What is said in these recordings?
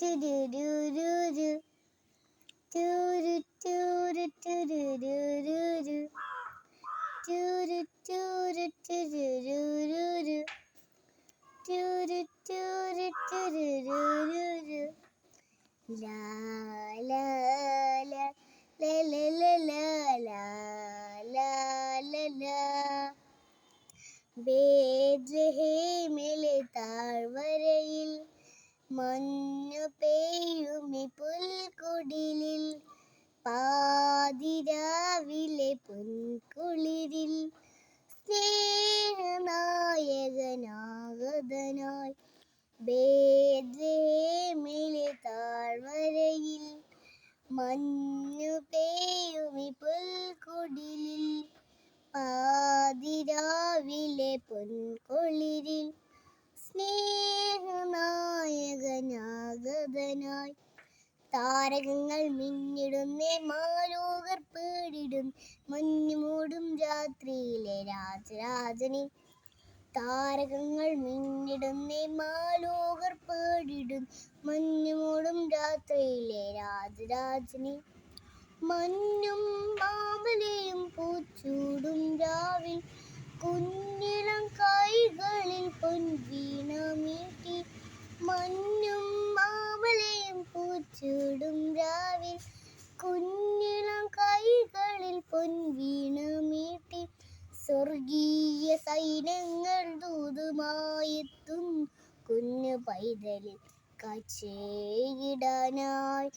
ടുരുരുരുരു, ടുരു ടുരു ടുരുരുരുരു, ടുരു ടുരു ടുരുരുരുരു, ടുരു ടുരു ടുരുരുരുരു. ലാ ലാ ലാ ലാ ലാ ലാ ലാ ലാ ലാ ലാ. ബേത്ലഹേമിലെ താഴ്വരയിൽ മഞ്ഞു പെയ്യുമി പുൽക്കുടിലിൽ, പാതിരാവിലെ പൊൻകുളിരിൽ സ്നേഹനായകനാഗതനായി. ബേത്ലഹേമിലെ താഴ്വരയിൽ മഞ്ഞു പെയ്യുമി പുൽക്കുടിലിൽ, പാതിരാവിലെ പൊൻകുളിരിൽ സ്നേഹനായകനാഗതനായി. താരകങ്ങൾ മിന്നിടുന്നേ, മാലോകർ പേടിടും, മഞ്ഞുമൂടും രാത്രിയിലെ രാജരാജനെ. താരകങ്ങൾ മിന്നിടുന്നേ, മാലോകർ പേടിടും, മഞ്ഞുമൂടും രാത്രിയിലെ രാജരാജനെ. മഞ്ഞും മാമലയും പൂച്ചൂടും രാവിൽ, കുഞ്ഞിളം കൈകളിൽ പൊൻവീണ മീട്ടി. മഞ്ഞും മാമലയും പൂച്ചൂടും രാവിൽ, കുഞ്ഞിളം കൈകളിൽ പൊൻവീണ മീട്ടി. സ്വർഗീയ സൈന്യങ്ങൾ ദൂതുമായെത്തുന്നു, കുഞ്ഞു പൈതലിൽ കാഴ്ചയിടാനായി.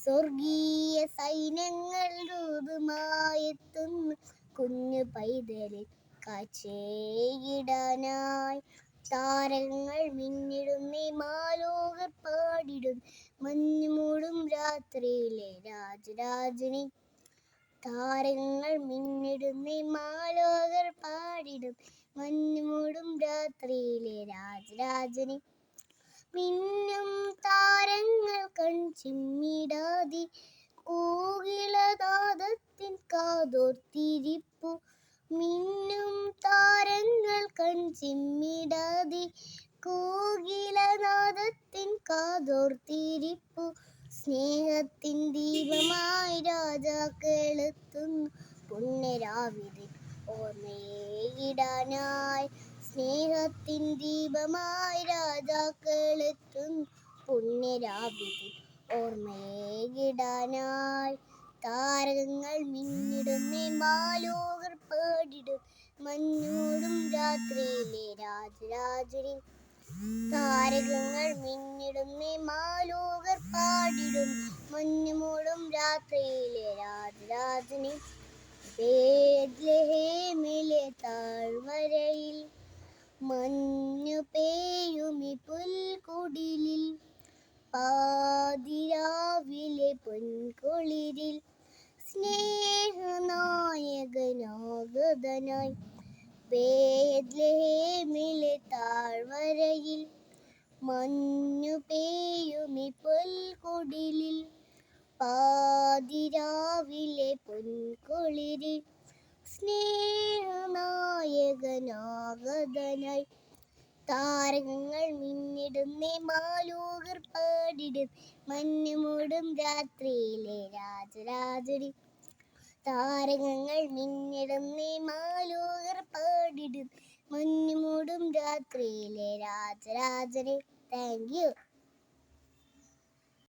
സ്വർഗീയ സൈന്യങ്ങൾ ദൂതുമായെത്തുന്നു, കുഞ്ഞു പൈതലിൽ കാഴ്ചയിടാനായി. താരകങ്ങൾ മിന്നിടുന്നേ, മാലോകർ പാടിടും, മഞ്ഞുമൂടും രാത്രിയിലെ രാജരാജനെ. താരകങ്ങൾ മിന്നിടുന്നേ, മാലോകർ പാടിടും, മഞ്ഞുമൂടും രാത്രിയിലെ രാജരാജനെ. മിന്നും താരങ്ങൾ കൺചിമ്മിടാതെ കോകിലനാദത്തിൻ കാതോർത്തിരിപ്പു. മിന്നും താരങ്ങൾ കൺചിമ്മിടാതെ കോകിലനാദത്തിൻ കാതോർത്തിരിപ്പു. സ്നേഹത്തിൻ ദീപമായി രാജാക്കളെത്തുന്നു, പുണ്യരാവിലെ ഓർമ്മയിടാനായി. സ്നേഹത്തിൻ ദീപമായി രാജാക്കളെത്തുന്നു, പുണ്യരാവിലെ ഓർമ്മയിടാനായി. താരകങ്ങൾ മിന്നിടുന്നേ, മാലോകർ പാടിടും, മഞ്ഞുമൂടും രാത്രിയിലെ രാജരാജനെ. താരകങ്ങൾ മിന്നിടുന്നേ, മാലോകർ പാടിടും, മഞ്ഞുമൂടും രാത്രിയിലെ രാജരാജനെ. ബേത്ലഹേമിലെ താഴ്വരയിൽ മഞ്ഞു പെയ്യുമി പുൽക്കുടിലിൽ, പാതിരാവിലെ പൊൻകുളിരിൽ സ്നേഹനായകനാഗതനായി. ബേത്ലഹേമിലെ താഴ്വരയിൽ മഞ്ഞു പെയ്യുമി പുൽക്കുടിലിൽ, പാതിരാവിലെ പൊൻകുളിരിൽ സ്നേഹനായകനാഗതനായി. താരകങ്ങൾ മിന്നിടുന്നേ, മാലോകർ പാടിടും, മഞ്ഞുമൂടും രാത്രിയിലെ രാജരാജനെ. താരകങ്ങൾ മിന്നിടുന്നേ, മാലോകർ പാടിടും, മഞ്ഞുമൂടും രാത്രിയിലെ രാജരാജനെ. Thank you.